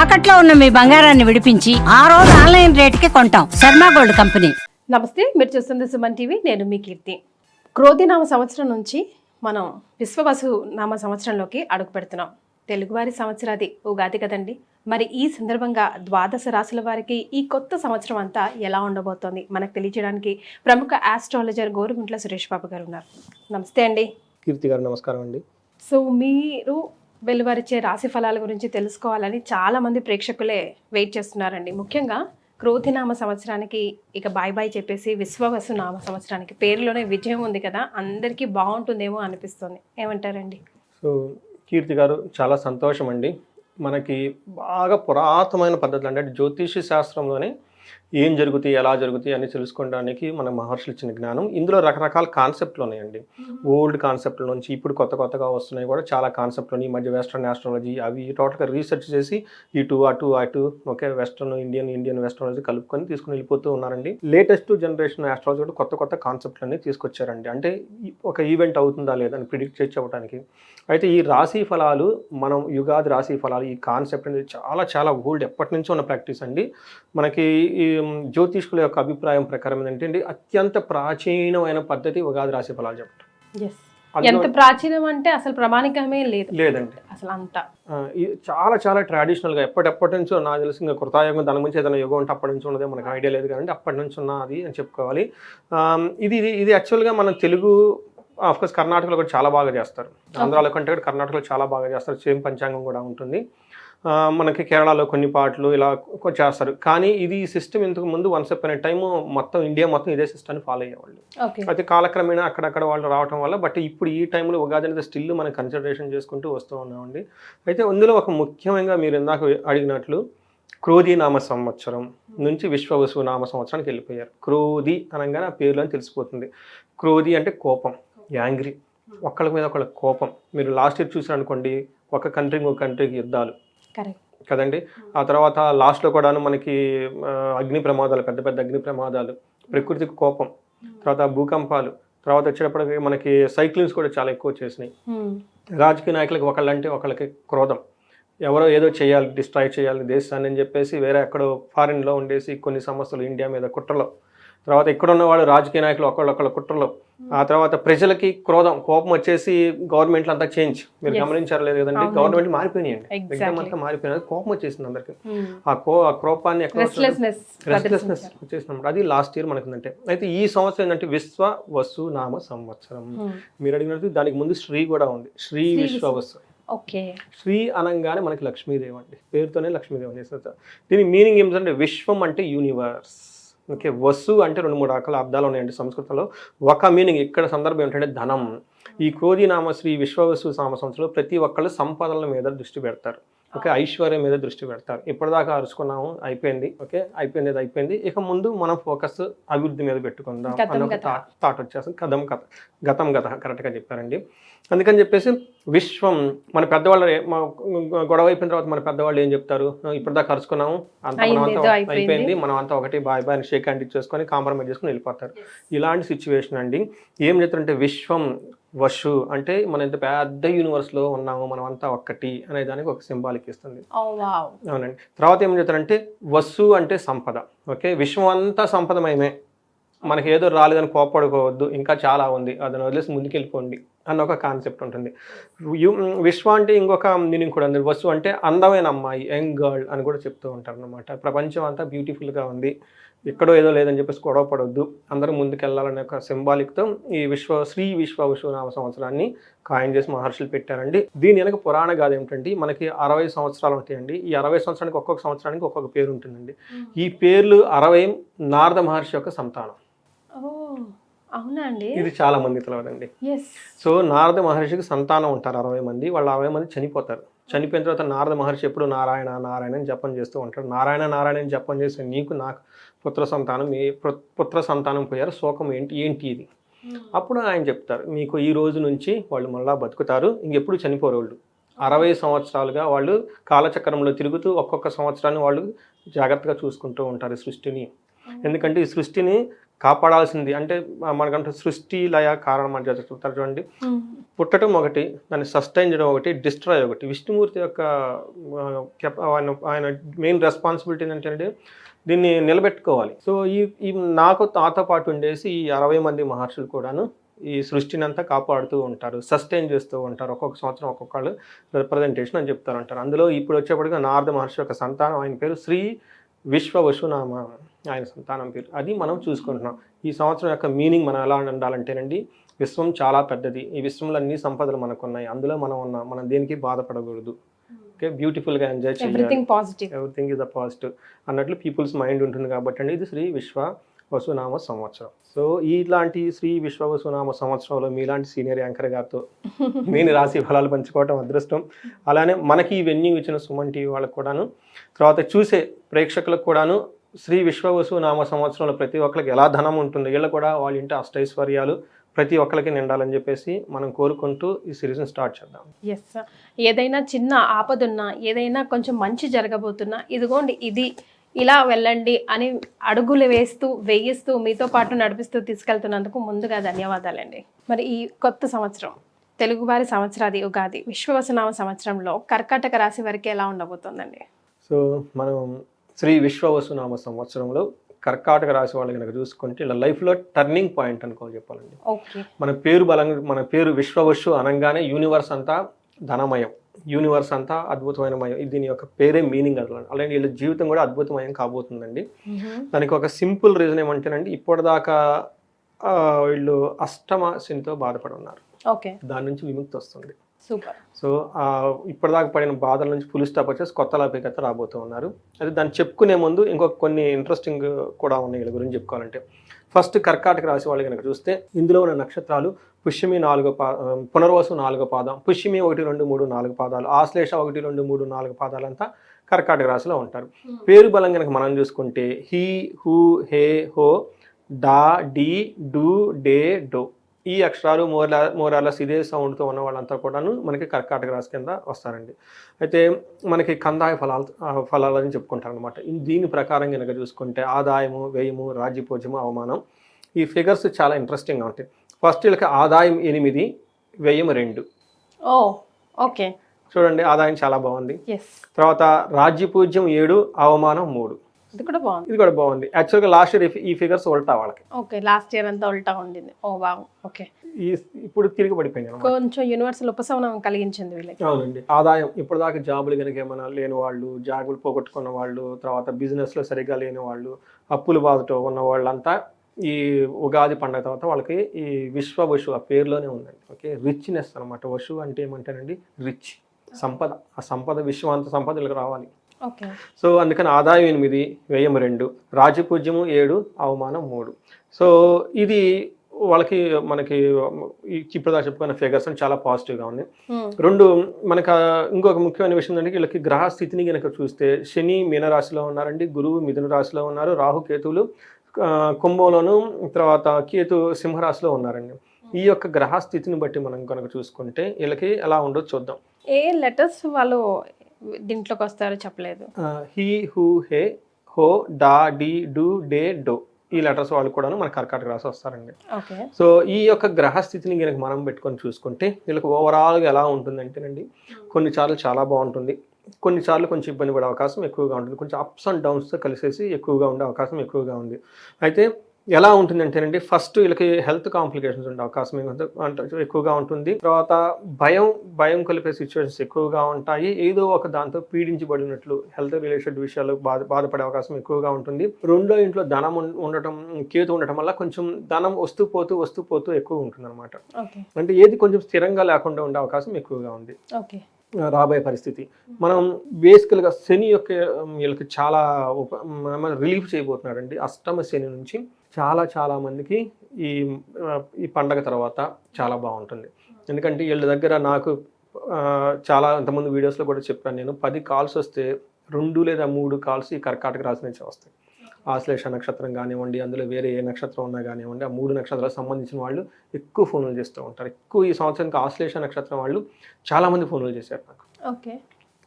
తాకట్లో ఉన్న మీ బంగారాన్ని విడిపించి ఆ రోజు ఆన్లైన్ రేటుకి కొంటాం. Sharma gold company. నమస్తే, మీరు చూస్తుంది సుమన్ టీవీ. నేను మీ కీర్తి. క్రోధినామ సంవత్సరం నుంచి మనం విశ్వవసు నామ సంవత్సరంలోకి అడుగు పెడుతున్నాం. తెలుగువారి సంవత్సరాది ఉగాది కదండి. మరి ఈ సందర్భంగా ద్వాదశ రాశుల వారికి ఈ కొత్త సంవత్సరం అంతా ఎలా ఉండబోతోంది మనకు తెలియజేయడానికి ప్రముఖ ఆస్ట్రాలజర్ గోరుగుంట్ల సురేష్ బాబు గారు ఉన్నారు. నమస్తే అండి. కీర్తి గారు నమస్కారం అండి. సో మీరు వెలువరిచే రాశి ఫలాల గురించి తెలుసుకోవాలని చాలా మంది ప్రేక్షకులే వెయిట్ చేస్తున్నారండి. ముఖ్యంగా క్రోధినామ సంవత్సరానికి ఇక బాయ్ బాయ్ చెప్పేసి విశ్వవసు నామ సంవత్సరానికి పేరులోనే విజయం ఉంది కదా, అందరికీ బాగుంటుందేమో అనిపిస్తుంది. ఏమంటారండి? సో కీర్తి గారు, చాలా సంతోషం అండి. మనకి బాగా పురాతనమైన పద్ధతులు అంటే జ్యోతిష శాస్త్రంలోనే ఏం జరుగుతాయి, ఎలా జరుగుతాయి అని తెలుసుకోవడానికి మన మహర్షులు ఇచ్చిన జ్ఞానం. ఇందులో రకరకాల కాన్సెప్ట్లు ఉన్నాయండి. ఓల్డ్ కాన్సెప్ట్ల నుంచి ఇప్పుడు కొత్తగా వస్తున్నాయి కూడా చాలా కాన్సెప్ట్లు ఉన్నాయి. ఈ మధ్య వెస్ట్రన్ ఆస్ట్రాలజీ అవి టోటల్గా రీసెర్చ్ చేసి ఇటు అటు ఓకే వెస్ట్రన్ ఇండియన్ వెస్ట్రాలజీ కలుపుకొని తీసుకుని వెళ్ళిపోతూ ఉన్నారండి. లేటెస్ట్ జనరేషన్ ఆస్ట్రాలజీ కూడా కొత్త కాన్సెప్ట్లు అన్ని తీసుకొచ్చారండి. అంటే ఒక ఈవెంట్ అవుతుందా లేదా అని ప్రిడిక్ట్ చేసి చెప్పడానికి. అయితే ఈ రాశి ఫలాలు, మనం యుగాది రాశి ఫలాలు, ఈ కాన్సెప్ట్ అనేది చాలా ఓల్డ్, ఎప్పటి నుంచో ఉన్న ప్రాక్టీస్ అండి. మనకి ఈ జ్యోతిష్కుల యొక్క అభిప్రాయం ప్రకారం ఏంటంటే అత్యంత ప్రాచీనమైన పద్ధతి ఉగాది రాశి ఫలాలు చెప్పడం. ఎంత ప్రాచీనం అంటే అసలు ప్రామాణికమే లేదండి అసలు అంతా. చాలా ట్రెడిషనల్గా ఎప్పటి నుంచో నాకు తెలిసి ఇంకా కృతాయుగం దాని గురించి ఏదైనా యుగం అంటే అప్పటి నుంచి ఉన్నదే మనకు ఐడియా లేదు కానీ అప్పటి నుంచి ఉన్నది అని చెప్పుకోవాలి. ఇది యాక్చువల్గా మన తెలుగు ఆఫ్కోర్స్ కర్ణాటకలో కూడా చాలా బాగా చేస్తారు. ఆంధ్రాలో కంటే కూడా కర్ణాటకలో చాలా బాగా చేస్తారు. సేమ్ పంచాంగం కూడా ఉంటుంది. మనకి కేరళలో కొన్ని పాటలు ఇలా చేస్తారు. కానీ ఇది సిస్టమ్ ఇంతకు ముందు వన్స్ అపాన్ ఏ టైమ్ మొత్తం ఇండియా మొత్తం ఇదే సిస్టమ్ని ఫాలో అయ్యేవాళ్ళు. అయితే కాలక్రమేణా అక్కడక్కడ వాళ్ళు రావడం వల్ల బట్ ఇప్పుడు ఈ టైంలో ఉగాది అనేది స్టిల్ మనం కన్సిడరేషన్ చేసుకుంటూ వస్తూ ఉన్నామండి. అయితే అందులో ఒక ముఖ్యంగా మీరు ఇందాక అడిగినట్లు క్రోధి నామ సంవత్సరం నుంచి విశ్వవసు నామ సంవత్సరానికి వెళ్ళిపోయారు. క్రోధి అనగానే ఆ పేరులో తెలిసిపోతుంది. క్రోధి అంటే కోపం, యాంగ్రీ, ఒకళ్ళ మీద ఒకళ్ళ కోపం. మీరు లాస్ట్ ఇయర్ చూసారు అనుకోండి, ఒక కంట్రీకి యుద్ధాలు కదండి. ఆ తర్వాత లాస్ట్లో కూడా మనకి అగ్ని ప్రమాదాలు, పెద్ద అగ్ని ప్రమాదాలు, ప్రకృతికి కోపం, తర్వాత భూకంపాలు, తర్వాత వచ్చేటప్పటికి మనకి సైక్లిన్స్ కూడా చాలా ఎక్కువ చేసినాయి. రాజకీయ నాయకులకి ఒకళ్ళంటే ఒకళ్ళకి క్రోధం, ఎవరో ఏదో చేయాలి, డిస్ట్రాయ్ చేయాలి దేశాన్ని అని చెప్పేసి వేరే ఎక్కడో ఫారిన్లో ఉండేసి కొన్ని సంస్థలు ఇండియా మీద కుట్రలో, తర్వాత ఇక్కడ ఉన్న వాళ్ళు రాజకీయ నాయకులు ఒకళ్ళొకళ్ళ కుట్రలో, ఆ తర్వాత ప్రజలకి కోపం వచ్చేసి గవర్నమెంట్లు అంతా చేంజ్. మీరు గమనించారు లేదు కదండి, గవర్నమెంట్ మారిపోయినాయండి, ఎగ్జామ్ అంతా మారిపోయినది, కోపం వచ్చేసింది అందరికి. ఆ కోపాన్ని రెస్ట్లెస్నెస్ వచ్చేసినప్పుడు అది లాస్ట్ ఇయర్ మనకు ఉందంటే. అయితే ఈ సంవత్సరం ఏంటంటే విశ్వవసు నామ సంవత్సరం. మీరు అడిగినట్టు దానికి ముందు శ్రీ కూడా ఉంది, శ్రీ విశ్వవసు. శ్రీ అనగానే మనకి లక్ష్మీదేవి అండి, పేరుతోనే లక్ష్మీదేవి చేస్తారు. దీని మీనింగ్ ఏమిటంటే విశ్వం అంటే యూనివర్స్. ఓకే, వసు అంటే 2-3 రకాల అర్థాలు ఉన్నాయండి సంస్కృతంలో. ఒక మీనింగ్ ఇక్కడ సందర్భం ఏంటంటే ధనం. ఈ క్రోధి నామ శ్రీ విశ్వవసు నామ సంవత్సరంలో ప్రతి ఒక్కళ్ళు సంపదల మీద దృష్టి పెడతారు. ఓకే, ఐశ్వర్యం మీద దృష్టి పెడతారు. ఇప్పటిదాకా అరుచుకున్నాము, అయిపోయింది. ఓకే, అయిపోయింది. ఇక ముందు మనం ఫోకస్ అభివృద్ధి మీద పెట్టుకుందాం అన్న ఒక థాట్ వచ్చేసి గతం కరెక్ట్గా చెప్పారండి. అందుకని చెప్పేసి విశ్వం, మన పెద్దవాళ్ళు గొడవ అయిపోయిన తర్వాత మన పెద్దవాళ్ళు ఏం చెప్తారు, ఇప్పటిదాకా అరుచుకున్నాము, అయిపోయింది, మనం అంతా ఒకటి బాయ్ బాయ్ షేక్ హ్యాండ్ ఇచ్చేసుకొని కాంప్రమైజ్ చేసుకుని వెళ్ళిపోతారు. ఇలాంటి సిచ్యువేషన్ అండి. ఏం చెప్తారంటే విశ్వం వసు అంటే మన ఇంత పెద్ద యూనివర్స్లో ఉన్నాము, మనం అంతా ఒక్కటి అనే దానికి ఒక సింబాలిక్ ఇస్తుంది. అవునండి. తర్వాత ఏం చెప్తారంటే వసు అంటే సంపద. ఓకే, విశ్వం అంతా సంపదమయమే, మనకి ఏదో రాలేదని కోపడుకోవద్దు, ఇంకా చాలా ఉంది, అదని వదిలేసి ముందుకెళ్ళిపోండి అన్న ఒక కాన్సెప్ట్ ఉంటుంది. విశ్వ అంటే ఇంకొక మీనింగ్ కూడా ఉంది. వసు అంటే అందమైన అమ్మాయి, యంగ్ గర్ల్ అని కూడా చెప్తూ ఉంటారు అనమాట. ప్రపంచం అంతా బ్యూటిఫుల్గా ఉంది, ఎక్కడో ఏదో లేదని చెప్పేసి గొడవ పడవద్దు, అందరూ ముందుకెళ్ళాలనే ఒక సింబాలిక్తో ఈ శ్రీ విశ్వవసు నామ సంవత్సరాన్ని కాయిన్ చేసి మహర్షులు పెట్టారండి. దీని వెనక పురాణ గాథ ఏమిటంటే మనకి 60 సంవత్సరాలు ఉంటాయండి. ఈ 60 సంవత్సరానికి ఒక్కొక్క సంవత్సరానికి ఒక్కొక్క పేరు ఉంటుందండి. ఈ పేర్లు 60 నారద మహర్షి యొక్క సంతానం. అవునా అండి? ఇది చాలా మంది తెలియదండి. సో నారద మహర్షికి సంతానం ఉంటారు 60 మంది. వాళ్ళు 60 మంది చనిపోతారు. చనిపోయిన తర్వాత నారద మహర్షి ఎప్పుడు నారాయణ అని జపం చేస్తూ ఉంటాడు. నారాయణ అని జపం చేస్తే నీకు నాకు పుత్ర సంతానం పోయారు, శోకం ఏంటి ఇది. అప్పుడు ఆయన చెప్తారు, మీకు ఈ రోజు నుంచి వాళ్ళు మళ్ళా బతుకుతారు, ఇంకెప్పుడు చనిపోరు వాళ్ళు. 60 సంవత్సరాలుగా వాళ్ళు కాలచక్రంలో తిరుగుతూ ఒక్కొక్క సంవత్సరాన్ని వాళ్ళు జాగ్రత్తగా చూసుకుంటూ ఉంటారు ఈ సృష్టిని. ఎందుకంటే ఈ సృష్టిని కాపాడాల్సింది అంటే మనకంటే సృష్టి లయ కారణం అని చెప్తారు చూడండి. పుట్టడం ఒకటి, దాన్ని సస్టైన్ చేయడం ఒకటి, డిస్ట్రాయ్ ఒకటి. విష్ణుమూర్తి యొక్క ఆయన మెయిన్ రెస్పాన్సిబిలిటీ ఏంటంటే దీన్ని నిలబెట్టుకోవాలి. సో ఈ నాకు నాతో పాటు ఉండేసి ఈ 60 మంది మహర్షులు కూడాను ఈ సృష్టిని అంతా కాపాడుతూ ఉంటారు, సస్టైన్ చేస్తూ ఉంటారు. ఒక్కొక్క సంవత్సరం ఒక్కొక్కళ్ళు రిప్రజెంటేషన్ అని చెప్తారు అంటారు. అందులో ఇప్పుడు వచ్చేప్పటికి నారద మహర్షి యొక్క సంతానం, ఆయన పేరు శ్రీ విశ్వవసునామ, ఆయన సంతానం పేరు. అది మనం చూసుకుంటున్నాం. ఈ సంవత్సరం యొక్క మీనింగ్ మనం ఎలా ఉండాలంటేనండి, విశ్వం చాలా పెద్దది, ఈ విశ్వంలో అన్ని సంపదలు మనకు ఉన్నాయి, అందులో మనం ఉన్నాం, మనం దేనికి బాధపడకూడదు, ఓకే, బ్యూటిఫుల్గా ఎంజాయ్ చేయాలి, ఎవ్రీథింగ్ ఈజ్ అ పాజిటివ్ అన్నట్లు పీపుల్స్ మైండ్ ఉంటుంది. కాబట్టి అండి ఇది శ్రీ విశ్వవసునామ సంవత్సరం. సో ఇలాంటి శ్రీ విశ్వవసునామ సంవత్సరంలో మీలాంటి సీనియర్ యాంకర్ గారితో నేను రాశి ఫలాలు పంచుకోవటం అదృష్టం. అలానే మనకి ఈ వెన్యూ ఇచ్చిన సుమన్ టీవీ వాళ్ళకు కూడాను, తర్వాత చూసే ప్రేక్షకులకు కూడాను శ్రీ విశ్వవసునామ సంవత్సరంలో ప్రతి ఒక్కరికి ఎలా ధనం ఉంటుంది, వీళ్ళు కూడా వాళ్ళ ఇంటి అష్టైశ్వర్యాలు ప్రతి ఒక్కరికి నిండాలని చెప్పేసి మనం కోరుకుంటూ ఈ సిరీస్ని స్టార్ట్ చేద్దాం. ఎస్, ఏదైనా చిన్న ఆపదున్నా, ఏదైనా కొంచెం మంచి జరగబోతున్నా, ఇదిగోండి ఇది ఇలా వెళ్ళండి అని అడుగులు వేయిస్తూ మీతో పాటు నడిపిస్తూ తీసుకెళ్తున్నందుకు ముందుగా ధన్యవాదాలండి. మరి ఈ కొత్త సంవత్సరం తెలుగువారి సంవత్సరాది ఉగాది విశ్వవసునామ సంవత్సరంలో కర్కాటక రాశి వారికి ఎలా ఉండబోతుందండి? సో మనం శ్రీ విశ్వవసునామ సంవత్సరంలో కర్కాటక రాశి వాళ్ళు కనుక చూసుకుంటే ఇలా లైఫ్లో టర్నింగ్ పాయింట్ అనుకోని చెప్పాలండి. మన పేరు విశ్వవసు అనగానే యూనివర్స్ అంతా ధనమయం, యూనివర్స్ అంతా అద్భుతమైన దీని యొక్క పేరే మీనింగ్ అట్లా. అలాగే వీళ్ళ జీవితం కూడా అద్భుతమయం కాబోతుందండి. దానికి ఒక సింపుల్ రీజన్ ఏమంటేనండి, ఇప్పటిదాకా వీళ్ళు అష్టమ శనితో బాధపడి ఉన్నారు, దాని నుంచి విముక్తి వస్తుంది. సూపర్. సో ఇప్పటిదాకా పడిన బాధల నుంచి ఫుల్ స్టాప్ వచ్చేసి కొత్త లాభకత రాబోతూ ఉన్నారు. అయితే దాన్ని చెప్పుకునే ముందు ఇంకొక కొన్ని ఇంట్రెస్టింగ్ కూడా ఉన్నాయి వీళ్ళ గురించి చెప్పుకోవాలంటే. ఫస్ట్ కర్కాటక రాశి వాళ్ళు కనుక చూస్తే ఇందులో ఉన్న నక్షత్రాలు పుష్యమి 4 పునర్వసు 4 పాదం, పుష్యమి 1, 2, 3, 4 పాదాలు, ఆశ్లేష 1, 2, 3, 4 పాదాలంతా కర్కాటక రాశిలో ఉంటారు. పేరు బలం కనుక మనం చూసుకుంటే హీ, హూ, హే, హో, డా, డి, డు, డే, డో, ఈ అక్షరాలు మోరాలస్ ఇదే సౌండ్తో ఉన్న వాళ్ళంతా కూడాను మనకి కర్కాటక రాశి కింద వస్తారండి. అయితే మనకి కందాయ ఫలాలని చెప్పుకుంటారు అనమాట. దీని ప్రకారం కనుక చూసుకుంటే ఆదాయము, వ్యయము, రాజ్యపూజ్యము, అవమానం, ఈ ఫిగర్స్ చాలా ఇంట్రెస్టింగ్గా ఉంటాయి. ఫస్ట్ వీళ్ళకి ఆదాయం 8, వ్యయం 2. ఓకే, చూడండి ఆదాయం చాలా బాగుంది. తర్వాత రాజ్యపూజ్యం 7, అవమానం 3. ఇది కూడా బాగుంది. యాక్చువల్గా లాస్ట్ ఇయర్ ఈ ఫిగర్స్ ఉల్టా వాళ్ళకి. లాస్ట్ ఇయర్ అంతా ఉల్టా ఉండింది. ఇప్పుడు తిరిగి పడిపోయింది, కొంచెం యూనివర్సల్ ఉపశమనం కలిగించింది వీళ్ళకి. అవునండి. ఆదాయం ఇప్పుడు దాకా జాబులు కనుక ఏమైనా లేని వాళ్ళు, జాబులు పోగొట్టుకున్న వాళ్ళు, తర్వాత బిజినెస్ లో సరిగ్గా లేని వాళ్ళు, అప్పులు బాధతో ఉన్న వాళ్ళంతా ఈ ఉగాది పండుగ తర్వాత వాళ్ళకి ఈ విశ్వవసు ఆ పేరులోనే ఉందండి. ఓకే, రిచ్నెస్ అనమాట. వసు అంటే ఏమంటారండి, రిచ్, సంపద. ఆ సంపద విశ్వాంత సంపద వీళ్ళకి రావాలి. సో అందుకని ఆదాయం 8, వ్యయం 2, రాజపూజ్యము 7, అవమానం 3. సో ఇది వాళ్ళకి మనకి ఇప్పుడు చెప్పుకున్న ఫిగర్స్ చాలా పాజిటివ్గా ఉంది. 2 మనకు ఇంకొక ముఖ్యమైన విషయం ఏంటంటే వీళ్ళకి గ్రహ స్థితిని కనుక చూస్తే శని మీనరాశిలో ఉన్నారండి, గురువు మిథున రాశిలో ఉన్నారు, రాహు కేతువులు కుంభంలోను, తర్వాత కేతు సింహరాశిలో ఉన్నారండి. ఈ యొక్క గ్రహ స్థితిని బట్టి మనం కనుక చూసుకుంటే వీళ్ళకి ఎలా ఉండో చూద్దాం. ఏ లెటర్స్ వాళ్ళు దీంట్లోకి వస్తారో చెప్పలేదు. హీ, హూ, హే, హో, డా, డి, డు, డే, డో, ఈ లెటర్స్ వాళ్ళు కూడా మన కర్కాటక రాశి వస్తారండి. సో ఈ యొక్క గ్రహ స్థితిని కనుక మనం పెట్టుకొని చూసుకుంటే వీళ్ళకి ఓవరాల్గా ఎలా ఉంటుందంటేనండి, కొన్నిసార్లు చాలా బాగుంటుంది, కొన్నిసార్లు కొంచెం ఇబ్బంది పడే అవకాశం ఎక్కువగా ఉంటుంది, కొంచెం అప్స్ అండ్ డౌన్స్తో కలిసేసి ఎక్కువగా ఉండే అవకాశం ఎక్కువగా ఉంది. అయితే ఎలా ఉంటుంది అంటేనండి, ఫస్ట్ వీళ్ళకి హెల్త్ కాంప్లికేషన్స్ ఉండే అవకాశం ఎక్కువగా ఉంటుంది. తర్వాత భయం కలిపే సిచ్యువేషన్స్ ఎక్కువగా ఉంటాయి. ఏదో ఒక దాంతో పీడించబడినట్లు హెల్త్ రిలేటెడ్ విషయాలు బాధపడే అవకాశం ఎక్కువగా ఉంటుంది. రెండో ఇంట్లో ధనం ఉండటం, కేతు ఉండటం వల్ల కొంచెం ధనం వస్తూ పోతూ ఎక్కువ ఉంటుంది అనమాట. అంటే ఏది కొంచెం స్థిరంగా లేకుండా ఉండే అవకాశం ఎక్కువగా ఉంది రాబోయే పరిస్థితి. మనం బేసికల్గా శని యొక్క వీళ్ళకి చాలా రిలీఫ్ చేయబోతున్నాడండి. అష్టమ శని నుంచి చాలా మందికి ఈ పండగ తర్వాత చాలా బాగుంటుంది. ఎందుకంటే వీళ్ళ దగ్గర నాకు చాలా ఇంతకుముందు వీడియోస్లో కూడా చెప్పాను నేను, 10 కాల్స్ వస్తే 2 లేదా 3 కాల్స్ ఈ కర్కాటక రాశి నుంచి వస్తాయి. ఆశ్లేష నక్షత్రం కానివ్వండి, అందులో వేరే ఏ నక్షత్రం ఉన్నా కానివ్వండి, ఆ 3 నక్షత్రాలకు సంబంధించిన వాళ్ళు ఎక్కువ ఫోన్లు చేస్తూ ఉంటారు. ఎక్కువ ఈ సంవత్సరానికి ఆశ్లేష నక్షత్రం వాళ్ళు చాలామంది ఫోన్లు చేశారు నాకు.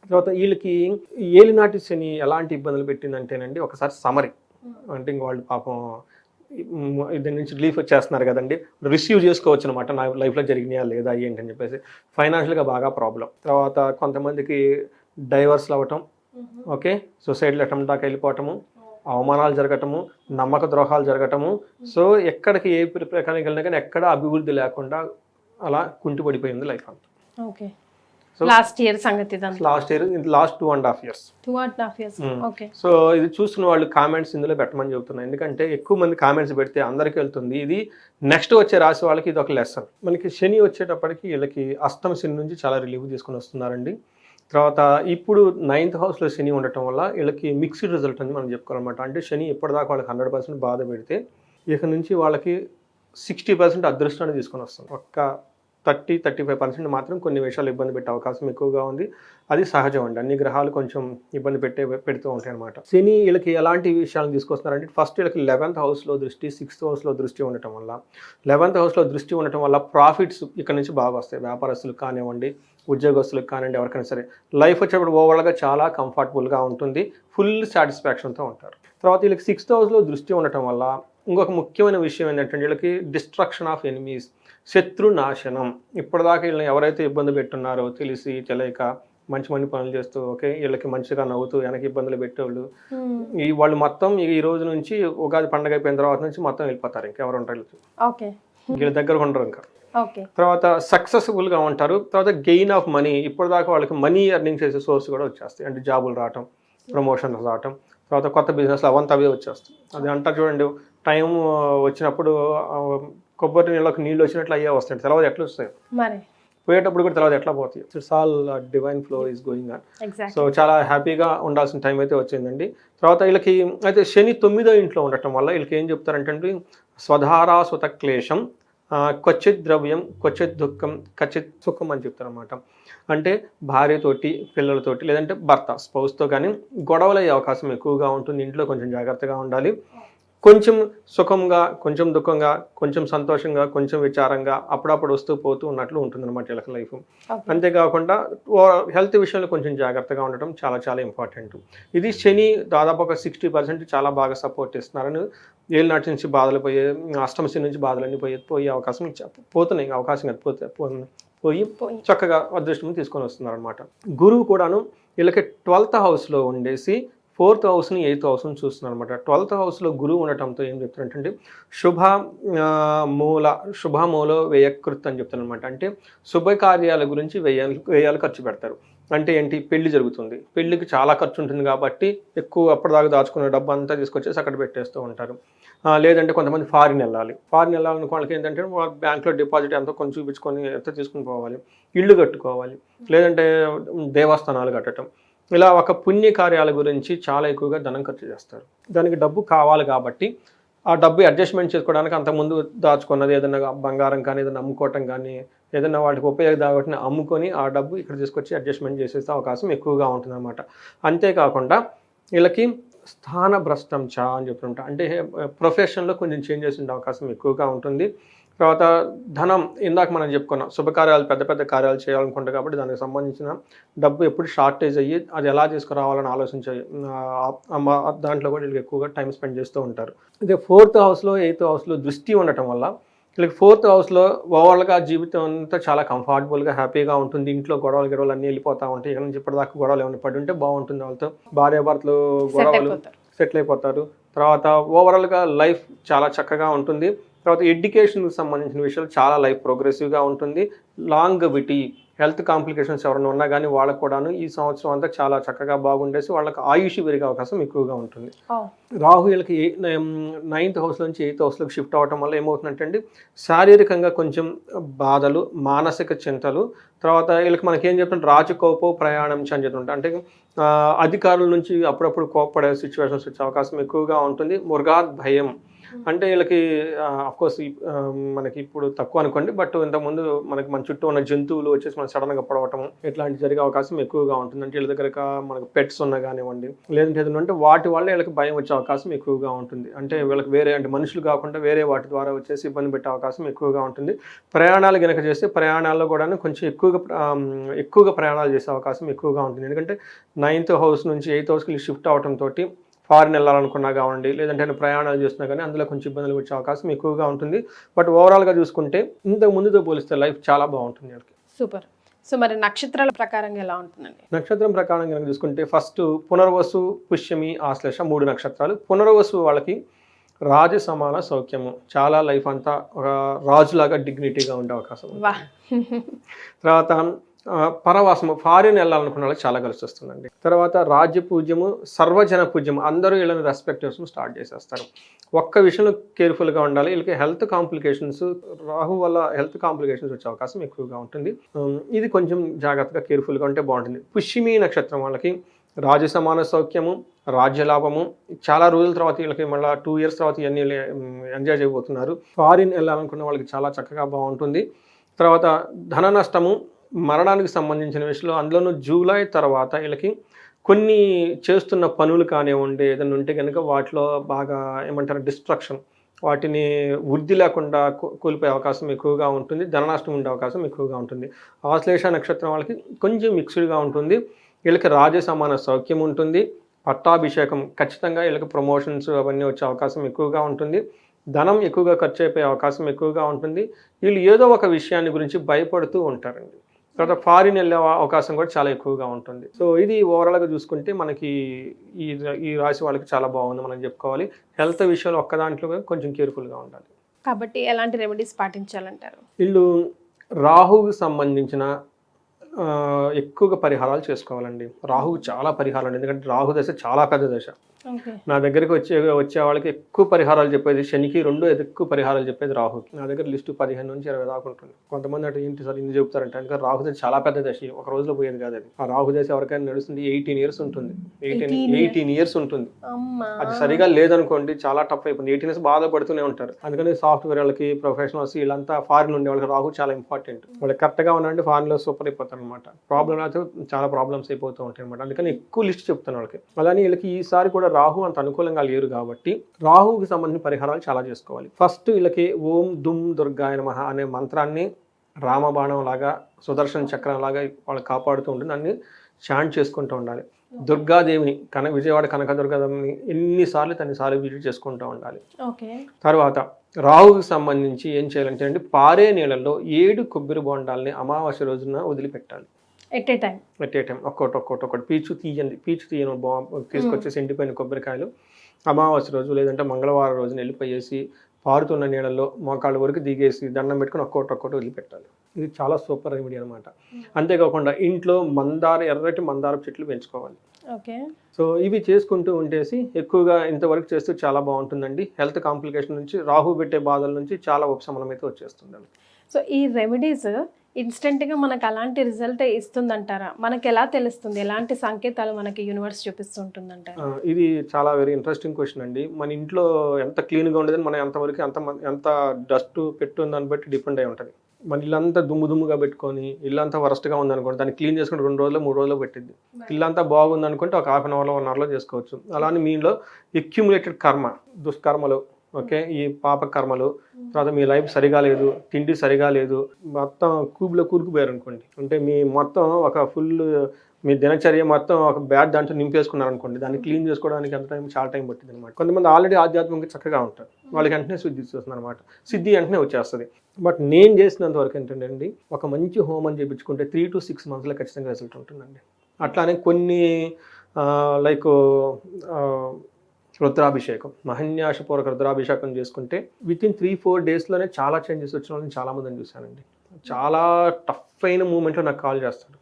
తర్వాత వీళ్ళకి ఏలినాటి శని ఎలాంటి ఇబ్బందులు పెట్టిందంటేనండి, ఒకసారి సమరి అంటే ఇంక వాళ్ళు పాపం దీని నుంచి రిలీఫ్ వచ్చేస్తున్నారు కదండి, రిసీవ్ చేసుకోవచ్చు అనమాట నా లైఫ్లో జరిగినాయా లేదా ఏంటి అని చెప్పేసి. ఫైనాన్షియల్గా బాగా ప్రాబ్లం. తర్వాత కొంతమందికి డైవర్స్లు అవ్వటం, ఓకే, సూసైడ్ అటెంప్ట్ దాకా వెళ్ళిపోవటము, అవమానాలు జరగటము, నమ్మక ద్రోహాలు జరగటము. సో ఎక్కడికి ఏ ప్రకారానికి వెళ్ళినా కానీ ఎక్కడ అభివృద్ధి లేకుండా అలా కుంటిపడిపోయింది లైఫ్ అంతా. ఓకే. లాస్ట్ ఇయర్ సంగతి last 2.5 years. 2.5 years. Okay. So ఇది చూస్తున్న వాళ్ళు కామెంట్స్ ఇందులో పెట్టమని చెబుతున్నాను, ఎందుకంటే ఎక్కువ మంది కామెంట్స్ పెడితే అందరికీ వెళ్తుంది. ఇది నెక్స్ట్ వచ్చే రాశి వాళ్ళకి ఇది ఒక లెసన్. మనకి శని వచ్చేటప్పటికి వీళ్ళకి అష్టమ శని నుంచి చాలా రిలీఫ్ తీసుకుని వస్తున్నారండి. తర్వాత ఇప్పుడు 9th హౌస్లో శని ఉండటం వల్ల వీళ్ళకి మిక్స్డ్ రిజల్ట్ అని మనం చెప్పుకోవాలన్నమాట. అంటే శని ఇప్పటిదాకా వాళ్ళకి 100% బాధ పెడితే ఇక నుంచి వాళ్ళకి 60% అదృష్టాన్ని తీసుకొని వస్తుంది. ఒక్క 30-35% మాత్రం కొన్ని విషయాలు ఇబ్బంది పెట్టే అవకాశం ఎక్కువగా ఉంది. అది సహజం అండి, అన్ని గ్రహాలు కొంచెం ఇబ్బంది పెడుతూ ఉంటాయి అనమాట. శని వీళ్ళకి ఎలాంటి విషయాలను తీసుకొస్తున్నారంటే ఫస్ట్ వీళ్ళకి 11th హౌస్లో దృష్టి, 6th హౌస్లో దృష్టి ఉండటం వల్ల, 11th హౌస్లో దృష్టి ఉండటం వల్ల ప్రాఫిట్స్ ఇక్కడ నుంచి బాగా వస్తాయి. వ్యాపారస్తులకు కానివ్వండి, ఉద్యోగస్తులకు కానివ్వండి, ఎవరికైనా సరే లైఫ్ వచ్చేప్పుడు ఓవరాల్గా చాలా కంఫర్టబుల్గా ఉంటుంది, ఫుల్ సాటిస్ఫాక్షన్తో ఉంటారు. తర్వాత వీళ్ళకి 6th హౌస్లో దృష్టి ఉండటం వల్ల ఇంకొక ముఖ్యమైన విషయం ఏంటంటే వీళ్ళకి డిస్ట్రక్షన్ ఆఫ్ ఎనిమీస్, శత్రు నాశనం. ఇప్పటిదాకా వీళ్ళని ఎవరైతే ఇబ్బంది పెట్టున్నారో తెలిసి తెలియక మంచి మంచి పనులు చేస్తూ, ఓకే, వీళ్ళకి మంచిగా నవ్వుతూ వెనక ఇబ్బందులు పెట్టేవాళ్ళు, ఈ వాళ్ళు మొత్తం ఈ రోజు నుంచి ఉగాది పండుగ అయిపోయిన తర్వాత నుంచి మొత్తం వెళ్ళిపోతారు. ఇంకెవరు ఉంటారు వీళ్ళ దగ్గర ఉండరు ఇంకా. తర్వాత సక్సెస్ఫుల్గా ఉంటారు. తర్వాత గెయిన్ ఆఫ్ మనీ, ఇప్పటిదాకా వాళ్ళకి మనీ ఎర్నింగ్ చేసే సోర్స్ కూడా వచ్చేస్తాయి. అంటే జాబులు రావటం, ప్రమోషన్స్ రావటం, తర్వాత కొత్త బిజినెస్లు అవంతా అవే వచ్చేస్తాయి. అది అంటారు చూడండి, టైం వచ్చినప్పుడు కొబ్బరి నీళ్ళకి నీళ్ళు వచ్చినట్లు అయ్యే వస్తాయి, తర్వాత ఎట్లా వస్తాయి, పోయేటప్పుడు కూడా తర్వాత ఎట్లా పోతాయి. It's all divine flow is going on. So చాలా హ్యాపీగా ఉండాల్సిన టైం అయితే వచ్చిందండి. తర్వాత వీళ్ళకి అయితే శని 9వ ఇంట్లో ఉండటం వల్ల వీళ్ళకి ఏం చెప్తారంటే స్వధారా స్వత క్లేశం, క్వచిత్ ద్రవ్యం, క్వచిత్ దుఃఖం, క్వచిత్ సుఖం అని చెప్తారనమాట. అంటే భార్యతోటి, పిల్లలతోటి, లేదంటే భర్త స్పౌస్తో కానీ గొడవలు అయ్యే అవకాశం ఎక్కువగా ఉంటుంది. ఇంట్లో కొంచెం జాగ్రత్తగా ఉండాలి. కొంచెం సుఖంగా, కొంచెం దుఃఖంగా, కొంచెం సంతోషంగా, కొంచెం విచారంగా అప్పుడప్పుడు వస్తూ పోతూ ఉన్నట్లు ఉంటుందన్నమాట వీళ్ళకి లైఫ్. అంతేకాకుండా హెల్త్ విషయంలో కొంచెం జాగ్రత్తగా ఉండటం చాలా చాలా ఇంపార్టెంట్. ఇది శని దాదాపు ఒక 60% చాలా బాగా సపోర్ట్ ఇస్తున్నారని, ఏళ్ళ నాటి నుంచి బాధలు పోయే, అష్టమ శని నుంచి బాధలన్నీ పోయే అవకాశం పోతున్నాయి, అవకాశం పోయి చక్కగా అదృష్టం తీసుకొని వస్తున్నారు అనమాట. గురువు కూడాను వీళ్ళకి 12th హౌస్లో ఉండేసి 4th హౌస్ని 8th హౌస్ని చూస్తున్నారు అనమాట. 12th హౌస్లో గురువు ఉండటంతో ఏం చెప్తారంటే శుభమూల వ్యయకృత్ అని చెప్తాను అనమాట. అంటే శుభకార్యాల గురించి వ్యయాలు ఖర్చు పెడతారు. అంటే ఏంటి, పెళ్లి జరుగుతుంది, పెళ్లికి చాలా ఖర్చు ఉంటుంది కాబట్టి ఎక్కువ అప్పటిదాకా దాచుకున్న డబ్బు అంతా తీసుకొచ్చేసి అక్కడ పెట్టేస్తూ ఉంటారు. లేదంటే కొంతమంది ఫారిన్ వెళ్ళాలనుకో వాళ్ళకి ఏంటంటే వాళ్ళ బ్యాంక్లో డిపాజిట్ ఎంతో కొంచెం చూపించుకొని ఎంత తీసుకుని పోవాలి, ఇళ్ళు కట్టుకోవాలి, లేదంటే దేవస్థానాలు కట్టడం, ఇలా ఒక పుణ్య కార్యాల గురించి చాలా ఎక్కువగా ధనం ఖర్చు చేస్తారు. దానికి డబ్బు కావాలి కాబట్టి ఆ డబ్బు అడ్జస్ట్మెంట్ చేసుకోవడానికి అంతకుముందు దాచుకున్నది ఏదైనా బంగారం కానీ, ఏదైనా అమ్ముకోవటం కానీ, ఏదైనా వాటికి ఉపయోగపడిన అమ్ముకొని ఆ డబ్బు ఇక్కడ తీసుకొచ్చి అడ్జస్ట్మెంట్ చేసేసే అవకాశం ఎక్కువగా ఉంటుందన్నమాట. అంతేకాకుండా వీళ్ళకి స్థాన భ్రష్టం అని చెప్తుంటా, అంటే ప్రొఫెషన్లో కొంచెం చేంజెస్ ఉండే అవకాశం ఎక్కువగా ఉంటుంది. తర్వాత ధనం, ఇందాక మనం చెప్పుకున్నాం, శుభకార్యాలు, పెద్ద పెద్ద కార్యాలు చేయాలనుకుంటాం కాబట్టి దానికి సంబంధించిన డబ్బు ఎప్పుడు షార్టేజ్ అయ్యి అది ఎలా తీసుకురావాలని ఆలోచించే దాంట్లో కూడా వీళ్ళకి ఎక్కువగా టైం స్పెండ్ చేస్తూ ఉంటారు. ఇదే 4th హౌస్లో 8th హౌస్లో దృష్టి ఉండటం వల్ల వీళ్ళకి 4th హౌస్లో ఓవరాల్గా జీవితం అంతా చాలా కంఫర్టబుల్గా హ్యాపీగా ఉంటుంది. ఇంట్లో గొడవలు అన్నీ వెళ్ళిపోతూ ఉంటాయి. ఇక్కడ నుంచి ఇప్పటిదాకా గొడవలు ఏమైనా పడి ఉంటే బాగుంటుంది, వాళ్ళతో భార్యాభర్తలు గొడవలు సెటిల్ అయిపోతారు. తర్వాత ఓవరాల్గా లైఫ్ చాలా చక్కగా ఉంటుంది. తర్వాత ఎడ్యుకేషన్కి సంబంధించిన విషయాలు చాలా లైఫ్ ప్రోగ్రెసివ్గా ఉంటుంది. లాంగవిటీ, హెల్త్ కాంప్లికేషన్స్ ఎవరైనా ఉన్నా కానీ వాళ్ళకు కూడాను ఈ సంవత్సరం అంతా చాలా చక్కగా బాగుండేసి వాళ్ళకి ఆయుష్ పెరిగే అవకాశం ఎక్కువగా ఉంటుంది. రాహు వీళ్ళకి 9th హౌస్ నుంచి 8th హౌస్లోకి షిఫ్ట్ అవ్వటం వల్ల ఏమవుతుందంటే శారీరకంగా కొంచెం బాధలు, మానసిక చింతలు, తర్వాత వీళ్ళకి మనకి ఏం చెప్తుంటే రాజకోపో ప్రయాణం అని చెప్తుంటే, అంటే అధికారుల నుంచి అప్పుడప్పుడు కోపపడే సిచ్యువేషన్స్ వచ్చే అవకాశం ఎక్కువగా ఉంటుంది. మృగాద్ భయం, అంటే వీళ్ళకి అఫ్కోర్స్ మనకి ఇప్పుడు తక్కువ అనుకోండి, బట్ ఇంతకుముందు మన చుట్టూ ఉన్న జంతువులు వచ్చేసి మన సడన్గా పడవటం ఇట్లాంటి జరిగే అవకాశం ఎక్కువగా ఉంటుంది. అంటే వీళ్ళ దగ్గర మనకు పెట్స్ ఉన్నా కానివ్వండి, లేదంటే ఏదైనా అంటే వాటి వల్ల వీళ్ళకి భయం వచ్చే అవకాశం ఎక్కువగా ఉంటుంది. అంటే వీళ్ళకి వేరే, అంటే మనుషులు కాకుండా వేరే వాటి ద్వారా వచ్చేసి ఇబ్బంది పెట్టే అవకాశం ఎక్కువగా ఉంటుంది. ప్రయాణాలు కనుక చేస్తే ప్రయాణాల్లో కూడా కొంచెం ఎక్కువగా ప్రయాణాలు చేసే అవకాశం ఎక్కువగా ఉంటుంది. ఎందుకంటే 9th హౌస్ నుంచి 8th హౌస్కి షిఫ్ట్ అవడంతో ఫారిన్ వెళ్ళాలనుకున్నా కావండి, లేదంటే నేను ప్రయాణాలు చేస్తున్నా కానీ అందులో కొంచెం ఇబ్బందులు వచ్చే అవకాశం ఎక్కువగా ఉంటుంది. బట్ ఓవరాల్గా చూసుకుంటే ఇంతకు ముందుతో పోలిస్తే లైఫ్ చాలా బాగుంటుంది వాళ్ళకి. సూపర్. సో మరి నక్షత్రాల ప్రకారంగా ఎలా ఉంటుందండి? నక్షత్రం ప్రకారం కనుక చూసుకుంటే ఫస్ట్ పునర్వసు, పుష్యమి, ఆశ్లేష 3 నక్షత్రాలు. పునర్వసు వాళ్ళకి రాజు సమాన సౌఖ్యము, చాలా లైఫ్ అంతా ఒక రాజులాగా డిగ్నిటీగా ఉండే అవకాశం ఉంది. వా. తర్వాత పరవాసము, ఫారిన్ వెళ్ళాలనుకున్న వాళ్ళకి చాలా కలిసి వస్తుందండి. తర్వాత రాజ్య పూజ్యము, సర్వజన పూజ్యము, అందరూ వీళ్ళని రెస్పెక్ట్ చేస్తూ స్టార్ట్ చేసేస్తారు. ఒక్క విషయంలో కేర్ఫుల్గా ఉండాలి. వీళ్ళకి హెల్త్ కాంప్లికేషన్స్, రాహు వల్ల హెల్త్ కాంప్లికేషన్స్ వచ్చే అవకాశం ఎక్కువగా ఉంటుంది. ఇది కొంచెం జాగ్రత్తగా కేర్ఫుల్గా ఉంటే బాగుంటుంది. పుష్యమి నక్షత్రం వాళ్ళకి రాజు సమాన సౌఖ్యము, రాజ్యలాభము, చాలా రోజుల తర్వాత వీళ్ళకి మళ్ళీ 2 years తర్వాత ఇవన్నీ ఎంజాయ్ చేయబోతున్నారు. ఫారిన్ వెళ్ళాలనుకున్న వాళ్ళకి చాలా చక్కగా బాగుంటుంది. తర్వాత ధన నష్టము, మరణానికి సంబంధించిన విషయంలో, అందులోనూ జూలై తర్వాత వీళ్ళకి కొన్ని చేస్తున్న పనులు కానివ్వండి ఏదైనా ఉంటే కనుక వాటిలో బాగా ఏమంటారు డిస్ట్రక్షన్, వాటిని వృద్ధి లేకుండా కోల్పోయే అవకాశం ఎక్కువగా ఉంటుంది. ధన నష్టం ఉండే అవకాశం ఎక్కువగా ఉంటుంది. ఆశ్లేష నక్షత్రం వాళ్ళకి కొంచెం మిక్స్డ్గా ఉంటుంది. వీళ్ళకి రాజ సమాన సౌఖ్యం ఉంటుంది. పట్టాభిషేకం ఖచ్చితంగా వీళ్ళకి ప్రమోషన్స్ అవన్నీ వచ్చే అవకాశం ఎక్కువగా ఉంటుంది. ధనం ఎక్కువగా ఖర్చు అయిపోయే అవకాశం ఎక్కువగా ఉంటుంది. వీళ్ళు ఏదో ఒక విషయాన్ని గురించి భయపడుతూ ఉంటారండి. తర్వాత ఫారిన్ వెళ్ళే అవకాశం కూడా చాలా ఎక్కువగా ఉంటుంది. సో ఇది ఓవరాల్గా చూసుకుంటే మనకి ఈ రాశి వాళ్ళకి చాలా బాగుంది మనం చెప్పుకోవాలి. హెల్త్ విషయంలో ఒక్క దాంట్లో కొంచెం కేర్ఫుల్గా ఉండాలి. కాబట్టి ఎలాంటి రెమెడీస్ పాటించాలంటారు? వీళ్ళు రాహువుకి సంబంధించిన ఎక్కువగా పరిహారాలు చేసుకోవాలండి. రాహువు చాలా పరిహారాలు, ఎందుకంటే రాహు దశ చాలా పెద్ద దశ. నా దగ్గరికి వచ్చే వాళ్ళకి ఎక్కువ పరిహారాలు చెప్పేది శనికి, 2 ఎక్కువ పరిహారాలు చెప్పేది రాహుకి. నా దగ్గర లిస్టు 15 నుంచి 20 దాకా ఉంటుంది. కొంతమంది అంటే ఏంటి సార్ ఇన్ని చెప్తారంటే, అందుకని రాహు దశ చాలా పెద్ద దశ, ఒక రోజులో పోయేది కాదు అది. ఆ రాహు దశ ఎవరికైనా నడుస్తుంది 18 years ఉంటుంది. 18 years ఉంటుంది. అది సరిగా లేదనుకోండి చాలా టఫ్ అయిపోయింది. 18 years బాధపడుతూనే ఉంటారు. అందుకని సాఫ్ట్వేర్ వాళ్ళకి, ప్రొఫెషనల్స్, వీళ్ళంతా ఫారిన్ ఉండే వాళ్ళకి రాహు చాలా ఇంపార్టెంట్. వాళ్ళకి కరెక్ట్గా ఉన్నారంటే ఫారిన్ లో సూపర్ అయిపోతారు అనమాట. ప్రాబ్లం అయితే చాలా ప్రాబ్లమ్స్ అయిపోతూ ఉంటాయి అనమాట. అందుకని ఎక్కువ లిస్ట్ చెప్తాను వాళ్ళకి. అలానే వీళ్ళకి ఈసారి కూడా రాహు అంత అనుకూలంగా లేరు కాబట్టి రాహువుకి సంబంధించిన పరిహారాలు చాలా చేసుకోవాలి. ఫస్ట్ వీళ్ళకి ఓం దుమ్ దుర్గాయ నమః అనే మంత్రాన్ని రామబాణం లాగా, సుదర్శన చక్రం లాగా వాళ్ళు కాపాడుతూ ఉంటుంది. దాన్ని చాంట్ చేసుకుంటూ ఉండాలి. దుర్గాదేవిని విజయవాడ కనకదుర్గాదేవిని ఎన్నిసార్లు విజిట్ చేసుకుంటూ ఉండాలి. తర్వాత రాహువుకి సంబంధించి ఏం చేయాలంటే అండి, పారే నీళ్ళల్లో 7 కొబ్బరి బొండాలని అమావాస్య రోజున వదిలిపెట్టాలి. ఎట్ ఏ టైం ఒక్కొక్కటి పీచు తీయని తీసుకొచ్చేసి ఎండిపోయిన కొబ్బరికాయలు అమావాస్య రోజు లేదంటే మంగళవారం రోజున వెళ్ళిపోయేసి పారుతున్న నీళ్ళల్లో మోకాళ్ళ వరకు దిగేసి దండం పెట్టుకుని ఒక్కొక్కటి వదిలిపెట్టాలి. ఇది చాలా సూపర్ రెమెడీ అనమాట. అంతేకాకుండా ఇంట్లో ఎర్రటి మందారపు చెట్లు పెంచుకోవాలి. సో ఇవి చేసుకుంటూ ఉంటేసి ఎక్కువగా ఇంతవరకు చేస్తూ చాలా బాగుంటుందండి. హెల్త్ కాంప్లికేషన్ నుంచి, రాహు పెట్టే బాధల నుంచి చాలా ఉపశమనం అయితే వచ్చేస్తుందండి. సో ఈ రెమెడీస్ ఇన్స్టెంట్గా మనకు అలాంటి రిజల్ట్ ఇస్తుందంటారా? మనకి ఎలా తెలుస్తుంది? ఎలాంటి సంకేతాలు మనకి యూనివర్స్ చూపిస్తుంటుందంటారా? ఇది చాలా వెరీ ఇంట్రెస్టింగ్ క్వశ్చన్ అండి. మన ఇంట్లో ఎంత క్లీన్గా ఉండేదని మనం ఎంతవరకు ఎంత డస్ట్ పెట్టుందని బట్టి డిపెండ్ అయి ఉంటుంది. మన ఇల్లంతా దుమ్ముగా పెట్టుకొని ఇల్లంతా వరస్ట్గా ఉందనుకోండి, దాన్ని క్లీన్ చేసుకుంటే 2 రోజులు 3 రోజులు పెట్టింది. ఇల్లంతా బాగుంది అనుకుంటే ఒక 1/2 hour 1 hourలో చేసుకోవచ్చు. అలానే మీలో అక్యుములేటెడ్ కర్మ, దుష్కర్మలు, ఓకే, ఈ పాప కర్మలు, తర్వాత మీ లైఫ్ సరిగా లేదు, తిండి సరిగా లేదు, మొత్తం కూబులో కూరుకుపోయారు అనుకోండి, అంటే మీ మొత్తం ఒక ఫుల్ మీ దినచర్య మొత్తం ఒక బ్యాడ్ దాంట్లో నింపేసుకున్నారు అనుకోండి, దాన్ని క్లీన్ చేసుకోవడానికి చాలా టైం పట్టింది అనమాట. కొంతమంది ఆల్రెడీ ఆధ్యాత్మికంగా చక్కగా ఉంటారు, వాళ్ళకి వెంటనే శుద్ధి ఇస్తుంది అనమాట. సిద్ధి వెంటనే వచ్చేస్తుంది. బట్ నేను చేసినంత వరకు ఏంటంటే అండి, ఒక మంచి హోమం చేయించుకుంటే 3 to 6 monthsలో ఖచ్చితంగా రిజల్ట్ ఉంటుందండి. అట్లానే కొన్ని లైక్ రుద్రాభిషేకం, మహన్యాసపూర్వక రుద్రాభిషేకం చేసుకుంటే వితిన్ 3-4 daysలోనే చాలా చేంజెస్ వచ్చిన వాళ్ళని చాలామందిని చూశానండి. చాలా టఫ్ అయిన మూమెంట్లో నాకు కాల్ చేస్తాడు,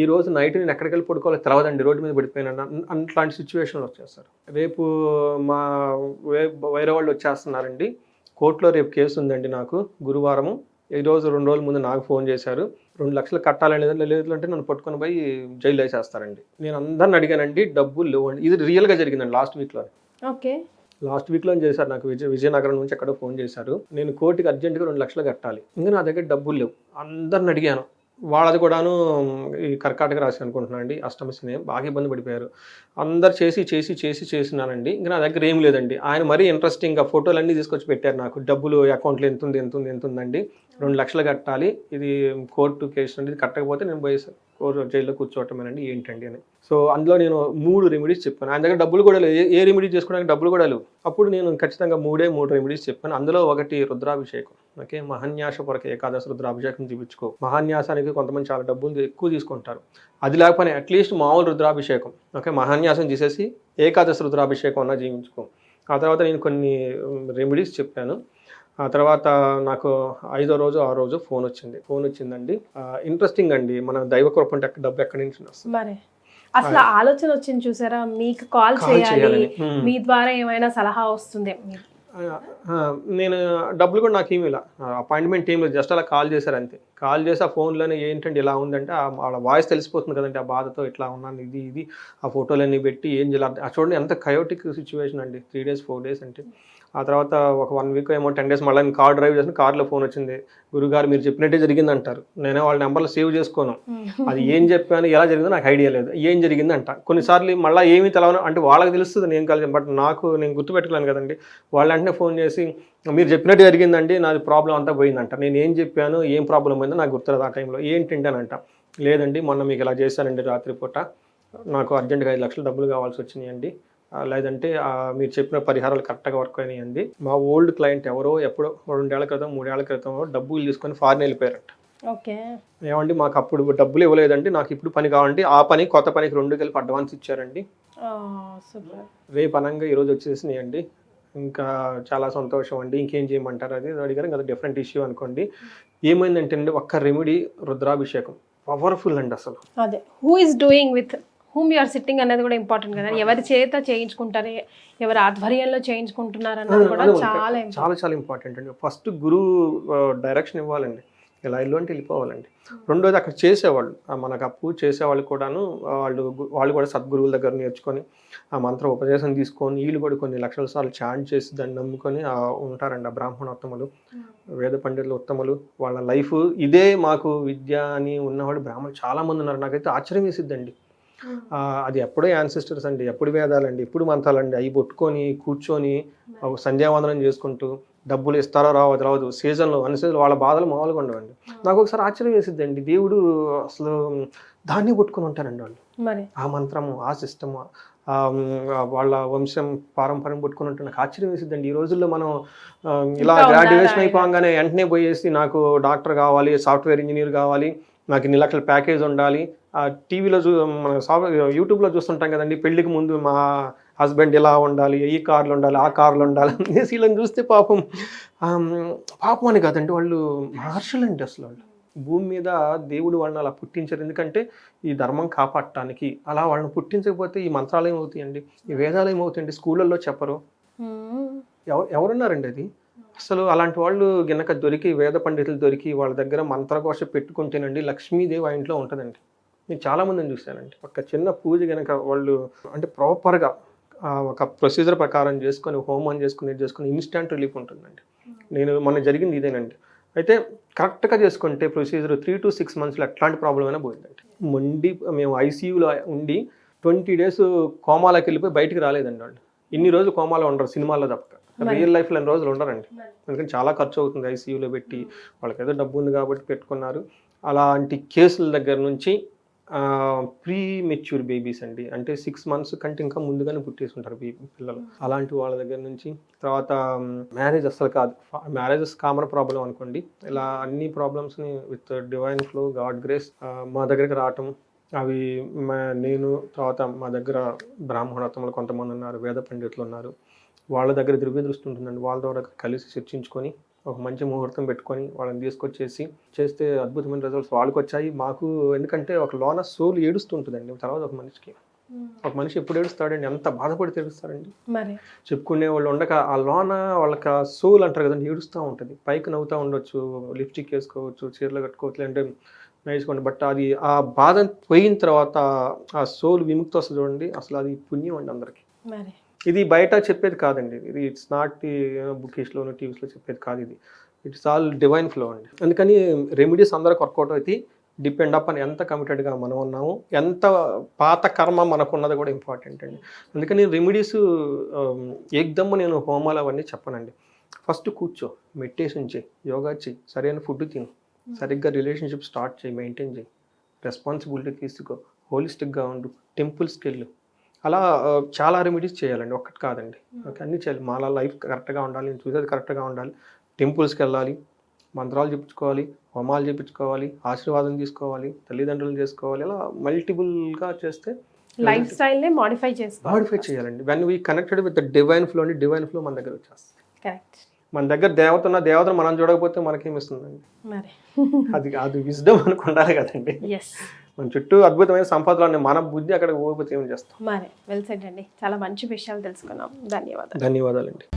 ఈ రోజు నైట్ నేను ఎక్కడికి వెళ్ళి పడుకోవాలో తెలవదండి, రోడ్డు మీద పడిపోయినా, అట్లాంటి సిచ్యువేషన్లు వచ్చేస్తారు. రేపు మా వేరే వాళ్ళు వచ్చేస్తున్నారండి, కోర్టులో రేపు కేసు ఉందండి నాకు గురువారము, ఈరోజు 2 రోజుల ముందు నాకు ఫోన్ చేశారు, 2 లక్షలు కట్టాలని, లేదంటే నన్ను పట్టుకొని పోయి జైలు వేసేస్తారండి. నేను అందరిని అడిగానండి, డబ్బులు లేవండి. ఇది రియల్గా జరిగిందండి లాస్ట్ వీక్లో చేశారు. నాకు విజయనగరం నుంచి ఎక్కడో ఫోన్ చేశారు, నేను కోర్టుకి అర్జెంటుగా 2 లక్షలు కట్టాలి, ఇంకా నా దగ్గర డబ్బులు లేవు. అందరిని అడిగాను, వాళ్ళది కూడాను ఈ కర్కాటక రాశి అనుకుంటున్నాను అండి, అష్టమశని బాగా ఇబ్బంది పడిపోయారు. అందరు చేసినానండి. ఇంకా నా దగ్గర ఏం లేదండి. ఆయన మరీ ఇంట్రెస్టింగ్గా ఫోటోలన్నీ తీసుకొచ్చి పెట్టారు నాకు. డబ్బులు అకౌంట్లో ఎంతుందండి, 2 లక్షలు కట్టాలి, ఇది కోర్టు కేసు అండి, ఇది కట్టకపోతే నేను పోయి జైల్లో కూర్చోవటమేనండి, ఏంటండి అని. సో అందులో నేను 3 రెమెడీస్ చెప్పాను. ఆయన దగ్గర డబ్బులు కూడా లేవు, ఏ రెమెడీ చేసుకోవడానికి డబ్బులు కూడా లేవు. అప్పుడు నేను ఖచ్చితంగా 3 రెమెడీస్ చెప్పాను. అందులో ఒకటి రుద్రాభిషేకం. ఓకే, మహాన్యాస కొరకు ఏకాదశి రుద్రాభిషేకం చూపించుకో. మహాన్యాసానికి కొంతమంది చాలా డబ్బులు ఎక్కువ తీసుకుంటారు, అది లేకపోతే అట్లీస్ట్ మామూలు రుద్రాభిషేకం, ఓకే, మహాన్యాసం చేసేసి ఏకాదశి రుద్రాభిషేకం అన్నా జీవించుకో. ఆ తర్వాత నేను కొన్ని రెమెడీస్ చెప్పాను. ఆ తర్వాత నాకు 5వ రోజు 6వ రోజు ఫోన్ వచ్చిందండి. ఇంట్రెస్టింగ్ అండి, మన దైవ కృప అంటే డబ్బు ఎక్కడి నుంచి వస్తుంది. మరి అసలు ఆలోచన వచ్చింది చూసారా, మీకు కాల్ చేయాలి, మీ ద్వారా ఏమైనా సలహా వస్తుంది. నేను డబ్బులు కూడా నాకు ఏమి అపాయింట్మెంట్ ఏం లేదు, జస్ట్ అలా కాల్ చేశారు అంతే. కాల్ చేసి ఆ ఫోన్లోనే ఏంటంటే ఇలా ఉందంటే వాళ్ళ వాయిస్ తెలిసిపోతుంది కదండి, ఆ బాధతో ఇట్లా ఉన్నాను, ఇది ఆ ఫోటోలన్నీ పెట్టి ఏం చేయాలి. చూడండి ఎంత కయోటిక్ సిచ్యువేషన్ అండి, 3 days 4 days అంటే. ఆ తర్వాత ఒక 1 week ఏమో 10 days మళ్ళీ కార్ డ్రైవ్ చేసిన, కార్లో ఫోన్ వచ్చింది, గురుగారు మీరు చెప్పినట్టే జరిగింది అంటారు. నేనే వాళ్ళ నెంబర్లు సేవ్ చేసుకోను, అది ఏం చెప్పాను ఎలా జరిగిందో నాకు ఐడియా లేదు, ఏం జరిగింది అంట. కొన్నిసార్లు మళ్ళీ ఏమీ తెలవను అంటే వాళ్ళకి తెలుస్తుంది నేను కలిసి, బట్ నేను గుర్తుపెట్టుకోలేను కదండి. వాళ్ళ వెంటనే ఫోన్ చేసి మీరు చెప్పినట్టు జరిగిందండి, నాది ప్రాబ్లం అంతా పోయిందంట. నేను ఏం చెప్పాను, ఏం ప్రాబ్లం పోయిందో నాకు గుర్తులేదు ఆ టైంలో. ఏంటంటే అంట, లేదండి మొన్న మీకు ఇలా చేశానండి రాత్రిపూట, నాకు అర్జెంటుగా 5 లక్షలు డబ్బులు కావాల్సి వచ్చినాయండి, లేదంటే మీరు చెప్పిన పరిహారాలు కరెక్ట్గా వర్క్ అయినాయండి. మా ఓల్డ్ క్లయింట్ ఎవరో ఎప్పుడో 2 ఏళ్ల క్రితం 3 ఏళ్ల క్రితం డబ్బులు తీసుకొని ఫారిన్ వెళ్ళిపోయారట. ఓకే, ఏమండి మాకు అప్పుడు డబ్బులు ఇవ్వలేదండి, నాకు ఇప్పుడు పని కావాలండి, ఆ పని కొత్త పనికి 2 కలిపి అడ్వాన్స్ ఇచ్చారండి, రేపు అనంగా ఈరోజు వచ్చేసినాయండి, ఇంకా చాలా సంతోషం అండి, ఇంకేం చేయమంటారు అది అడిగారు. ఇంకా డిఫరెంట్ ఇష్యూ అనుకోండి. ఏమైందంటే అండి, ఒక్క రెమెడీ రుద్రాభిషేకం పవర్ఫుల్ అండి అసలు. అదే who is doing with whom you are sitting అనేది కూడా ఇంపార్టెంట్ కదా, ఎవరి చేత చేయించుకుంటారు, ఎవరి ఆధ్వర్యంలో చేయించుకుంటున్నారు అన్నది కూడా చాలా ఇంపార్టెంట్ అండి. ఫస్ట్ గురువు డైరెక్షన్ ఇవ్వాలండి, ఇలా ఇల్లు అంటే వెళ్ళిపోవాలండి. రెండోది అక్కడ చేసేవాళ్ళు, మనకు ఆ పూజ చేసేవాళ్ళు కూడాను వాళ్ళు కూడా సద్గురువుల దగ్గర నేర్చుకొని ఆ మంత్ర ఉపదేశం తీసుకొని వీళ్ళు కూడా కొన్ని లక్షల సార్లు చాంట్ చేసి దాన్ని నమ్ముకొని ఉంటారండి ఆ బ్రాహ్మణోత్తములు, వేద పండితులు ఉత్తములు. వాళ్ళ లైఫ్ ఇదే. మాకు విద్య అని ఉన్నవాళ్ళు బ్రాహ్మణులు చాలా మంది ఉన్నారు. నాకైతే ఆశ్చర్యం వేసిద్దండి. అది ఎప్పుడో యాన్సిస్టర్స్ అండి, ఎప్పుడు వేదాలండి, ఎప్పుడు మంత్రాలండి, అవి పట్టుకొని కూర్చొని సంధ్యావందనం చేసుకుంటూ డబ్బులు ఇస్తారో రావదు సీజన్లో అన్ని సీజన్లు వాళ్ళ బాధలు మామూలుగా ఉండవండి. నాకు ఒకసారి ఆశ్చర్యం వేసిద్దండి, దేవుడు అసలు దాన్ని పట్టుకొని ఉంటారండి వాళ్ళు, ఆ మంత్రము, ఆ సిస్టము, వాళ్ళ వంశం పారంపర్యం పట్టుకుని ఉంటే నాకు ఆశ్చర్యం వేసిద్దండి. ఈ రోజుల్లో మనం ఇలా గ్రాడ్యుయేషన్ అయిపోగానే వెంటనే పోయేసి నాకు డాక్టర్ కావాలి, సాఫ్ట్వేర్ ఇంజనీర్ కావాలి, నాకు 2 లక్షల ప్యాకేజ్ ఉండాలి, టీవీలో మన యూట్యూబ్లో చూస్తుంటాం కదండి, పెళ్లికి ముందు మా హస్బెండ్ ఇలా ఉండాలి, ఈ కార్లు ఉండాలి, ఆ కార్లు ఉండాలి అనేసి వీళ్ళని చూస్తే పాపం అని కాదండి, వాళ్ళు మహర్షులండి అసలు. వాళ్ళు భూమి మీద దేవుడు వాళ్ళని అలా పుట్టించారు, ఎందుకంటే ఈ ధర్మం కాపాడటానికి. అలా వాళ్ళని పుట్టించకపోతే ఈ మంత్రాలు ఏమవుతాయండి, ఈ వేదాలు ఏమవుతాయండి, స్కూళ్ళల్లో చెప్పరు, ఎవరున్నారండి అది అసలు. అలాంటి వాళ్ళు గిన్నక దొరికి, వేద పండితులు దొరికి వాళ్ళ దగ్గర మంత్రకోశ పెట్టుకుంటేనండి లక్ష్మీదేవి ఆ ఇంట్లో ఉంటుందండి. నేను చాలామందిని చూశానండి. ఒక చిన్న పూజ కనుక వాళ్ళు అంటే ప్రాపర్గా ఒక ప్రొసీజర్ ప్రకారం చేసుకొని హోమం చేసుకుని ఇన్స్టెంట్ రిలీఫ్ ఉంటుందండి. మొన్న జరిగింది ఇదేనండి. అయితే కరెక్ట్గా చేసుకుంటే ప్రొసీజర్ 3 to 6 monthsలో ఎట్లాంటి ప్రాబ్లం అయినా పోయిందండి. మేము ఐసీయూలో ఉండి 20 days కోమాలోకి వెళ్ళిపోయి బయటికి రాలేదండి వాళ్ళు. ఇన్ని రోజులు కోమాలో ఉండరు, సినిమాల్లో తప్పక. రియల్ లైఫ్లో 2 రోజులు ఉండరండి, ఎందుకంటే చాలా ఖర్చు అవుతుంది ఐసీయూలో పెట్టి. వాళ్ళకి ఏదో డబ్బు ఉంది కాబట్టి పెట్టుకున్నారు. అలాంటి కేసుల దగ్గర నుంచి ప్రీ మెచ్యూర్ బేబీస్ అండి, అంటే 6 months కంటే ఇంకా ముందుగానే పుట్టేసుకుంటారు పిల్లలు. అలాంటి వాళ్ళ దగ్గర నుంచి తర్వాత మ్యారేజ్ అస్సలు కాదు, మ్యారేజెస్ కామన్ ప్రాబ్లం అనుకోండి. ఇలా అన్ని ప్రాబ్లమ్స్ని with divine flow, God grace మా దగ్గరికి రావటం. అవి నేను తర్వాత మా దగ్గర బ్రాహ్మణోత్తములు కొంతమంది ఉన్నారు, వేద పండితులు ఉన్నారు, వాళ్ళ దగ్గర దివ్య దృష్టి ఉంటుందండి. వాళ్ళ ద్వారా కలిసి చర్చించుకొని ఒక మంచి ముహూర్తం పెట్టుకొని వాళ్ళని తీసుకొచ్చేసి చేస్తే అద్భుతమైన రిజల్ట్స్ వాళ్ళకి వచ్చాయి, మాకు. ఎందుకంటే ఒక లోన సోల్ ఏడుస్తుంటుందండి తర్వాత ఒక మనిషి ఎప్పుడు ఏడుస్తాడండి, ఎంత బాధపడితే ఏడుస్తారండి. చెప్పుకునే వాళ్ళు ఉండక ఆ లోన వాళ్ళకి ఆ సోల్ అంటారు కదండి, ఏడుస్తూ ఉంటుంది. పైకి నవ్వుతూ ఉండొచ్చు, లిప్స్టిక్ వేసుకోవచ్చు, చీరలు కట్టుకోవచ్చు, అంటే నేర్చుకోండి. బట్ అది ఆ బాధ పోయిన తర్వాత ఆ సోల్ విముక్తి వస్తుంది చూడండి, అసలు అది పుణ్యం అండి అందరికి. ఇది బయట చెప్పేది కాదండి, ఇది ఇట్స్ నాట్ బుకిష్లోను టీవీస్లో చెప్పేది కాదు, ఇది ఇట్స్ ఆల్ డివైన్ ఫ్లో అండి. అందుకని రెమెడీస్ అందరికి వర్కౌట్ అవుతాయి. డిపెండ్ అప్ అని ఎంత కమిటెడ్గా మనం ఉన్నాము, ఎంత పాత కర్మ మనకున్నది కూడా ఇంపార్టెంట్ అండి. అందుకని రెమెడీస్ ఏకదమ్ము నేను హోమాలు అవన్నీ చెప్పనండి. ఫస్ట్ కూర్చో, మెడిటేషన్ చేయి, యోగా చేయి, సరైన ఫుడ్ తిను, సరిగ్గా రిలేషన్షిప్ స్టార్ట్ చేయి, మెయింటైన్ చేయి, రెస్పాన్సిబిలిటీ తీసుకో, హోలిస్టిక్గా ఉండు, టెంపుల్స్కి వెళ్ళు. అలా చాలా రెమెడీస్ చేయాలండి, ఒక్కటి కాదండి. ఓకే, అన్నీ చేయాలి. మాలా లైఫ్ కరెక్ట్గా ఉండాలి, నేను చూసేది కరెక్ట్గా ఉండాలి, టెంపుల్స్కి వెళ్ళాలి, మంత్రాలు చెప్పించుకోవాలి, హోమాలు చేయించుకోవాలి, ఆశీర్వాదం తీసుకోవాలి, తల్లిదండ్రులు చేసుకోవాలి. ఇలా మల్టిపుల్గా చేస్తే లైఫ్ స్టైల్నే మాడిఫై చేసుకోవాలి. మాడిఫై చేయాలండి. When we connected with the divine flow అండి, డివైన్ ఫ్లో మన దగ్గర వచ్చేస్తుంది. కరెక్ట్. మన దగ్గర దేవత ఉన్న దేవతను మనం చూడకపోతే మనకేమిస్తుందండి? మరి అది విజ్డమ్ మనకు ఉండాలి కదండి. ఎస్, మన చుట్టూ అద్భుతమైన సంపదలు ఉన్నాయి, మన బుద్ధి అక్కడ పోకపోతే ఏం చేస్తాం? మరి వెల్ సెడ్ అండి. చాలా మంచి విషయాలు తెలుసుకున్నాం. ధన్యవాదాలు. ధన్యవాదాలండి.